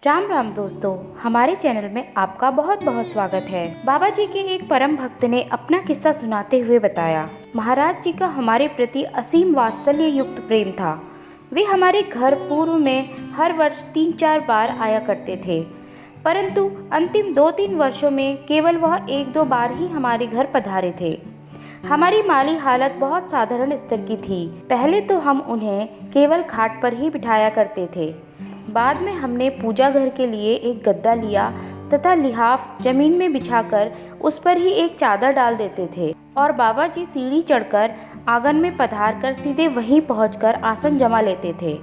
राम राम दोस्तों, हमारे चैनल में आपका बहुत बहुत स्वागत है। बाबा जी के एक परम भक्त ने अपना किस्सा सुनाते हुए बताया, महाराज जी का हमारे प्रति असीम वात्सल्य युक्त प्रेम था। वे हमारे घर पूर्व में हर वर्ष 3-4 बार आया करते थे, परंतु अंतिम 2-3 वर्षों में केवल वह 1-2 बार ही हमारे घर पधारे थे। हमारी माली हालत बहुत साधारण स्तर की थी। पहले तो हम उन्हें केवल खाट पर ही बिठाया करते थे। बाद में हमने पूजा घर के लिए एक गद्दा लिया तथा लिहाफ जमीन में बिछाकर उस पर ही एक चादर डाल देते थे और बाबा जी सीढ़ी चढ़कर आंगन में पधार कर सीधे वहीं पहुंचकर आसन जमा लेते थे।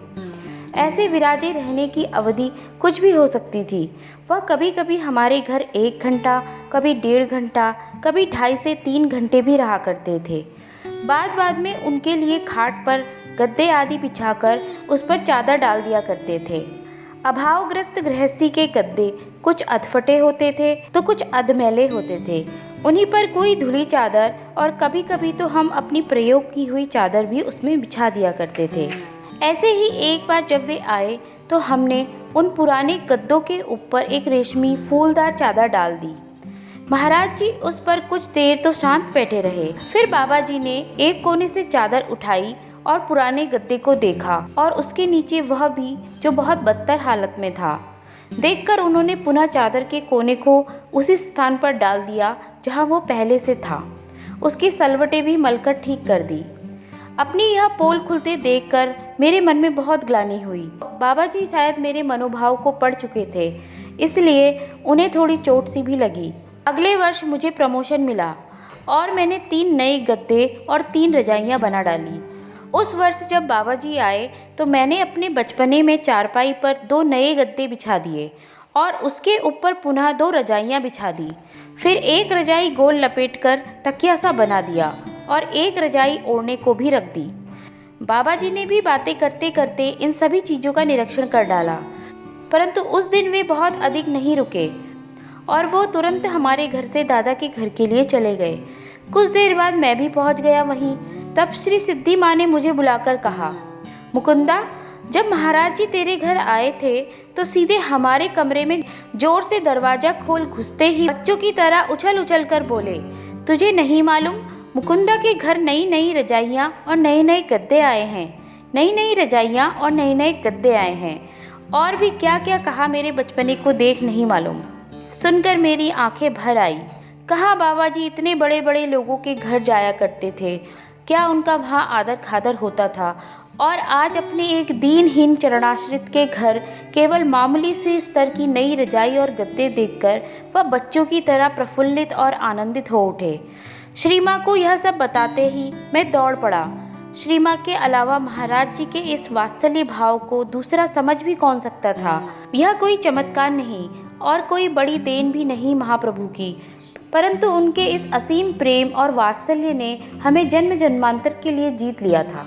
ऐसे विराजे रहने की अवधि कुछ भी हो सकती थी। वह कभी कभी हमारे घर 1 घंटा, कभी 1.5 घंटा, कभी 2.5 से 3 घंटे भी रहा करते थे। बाद में उनके लिए खाट पर गद्दे आदि बिछाकर उस पर चादर डाल दिया करते थे। अभावग्रस्त गृहस्थी के गद्दे कुछ अधफटे होते थे तो कुछ अधमैले होते थे। उन्हीं पर कोई धुली चादर और कभी कभी तो हम अपनी प्रयोग की हुई चादर भी उसमें बिछा दिया करते थे। ऐसे ही एक बार जब वे आए तो हमने उन पुराने गद्दों के ऊपर एक रेशमी फूलदार चादर डाल दी। महाराज जी उस पर कुछ देर तो शांत बैठे रहे। फिर बाबा जी ने एक कोने से चादर उठाई और पुराने गद्दे को देखा और उसके नीचे वह भी, जो बहुत बदतर हालत में था। देखकर उन्होंने पुनः चादर के कोने को उसी स्थान पर डाल दिया जहां वो पहले से था। उसकी सलवटें भी मलकर ठीक कर दी। अपनी यह पोल खुलते देखकर मेरे मन में बहुत ग्लानि हुई। बाबा जी शायद मेरे मनोभाव को पढ़ चुके थे, इसलिए उन्हें थोड़ी चोट सी भी लगी। अगले वर्ष मुझे प्रमोशन मिला और मैंने 3 नए गद्दे और 3 रजाइयाँ बना डाली। उस वर्ष जब बाबा जी आए तो मैंने अपने बचपने में चारपाई पर 2 नए गद्दे बिछा दिए और उसके ऊपर पुनः 2 रजाइयाँ बिछा दी। फिर एक रजाई गोल लपेटकर तकिया सा बना दिया और एक रजाई ओढ़ने को भी रख दी। बाबा जी ने भी बातें करते करते इन सभी चीज़ों का निरीक्षण कर डाला, परंतु उस दिन वे बहुत अधिक नहीं रुके और वो तुरंत हमारे घर से दादा के घर के लिए चले गए। कुछ देर बाद मैं भी पहुंच गया वहीं। तब श्री सिद्धि माँ ने मुझे बुलाकर कहा, मुकुंदा, जब महाराज जी तेरे घर आए थे तो सीधे हमारे कमरे में जोर से दरवाजा खोल घुसते ही बच्चों की तरह उछल उछल कर बोले, तुझे नहीं मालूम मुकुंदा के घर नई नई रजाइयाँ और नए नए गद्दे आए हैं, नई नई रजाइयाँ और नए नए गद्दे आए हैं। और भी क्या क्या कहा, मेरे बचपने को देख नहीं मालूम। सुनकर मेरी आंखें भर आई। कहा, बाबा जी इतने बड़े बड़े लोगों के घर जाया करते थे, क्या उनका वहाँ आदर खादर होता था? और आज अपने एक दीनहीन चरणाश्रित के घर केवल मामूली सी स्तर की नई रजाई और गद्दे देखकर वह बच्चों की तरह प्रफुल्लित और आनंदित हो उठे। श्री माँ को यह सब बताते ही मैं दौड़ पड़ा। श्री माँ के अलावा महाराज जी के इस वात्सल्य भाव को दूसरा समझ भी कौन सकता था? यह कोई चमत्कार नहीं और कोई बड़ी देन भी नहीं महाप्रभु की, परंतु उनके इस असीम प्रेम और वात्सल्य ने हमें जन्म जन्मांतर के लिए जीत लिया था।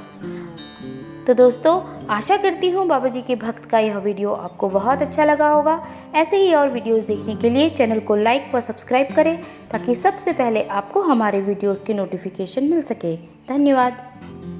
तो दोस्तों, आशा करती हूँ बाबा जी के भक्त का यह वीडियो आपको बहुत अच्छा लगा होगा। ऐसे ही और वीडियोस देखने के लिए चैनल को लाइक व सब्सक्राइब करें ताकि सबसे पहले आपको हमारे वीडियोस की नोटिफिकेशन मिल सके। धन्यवाद।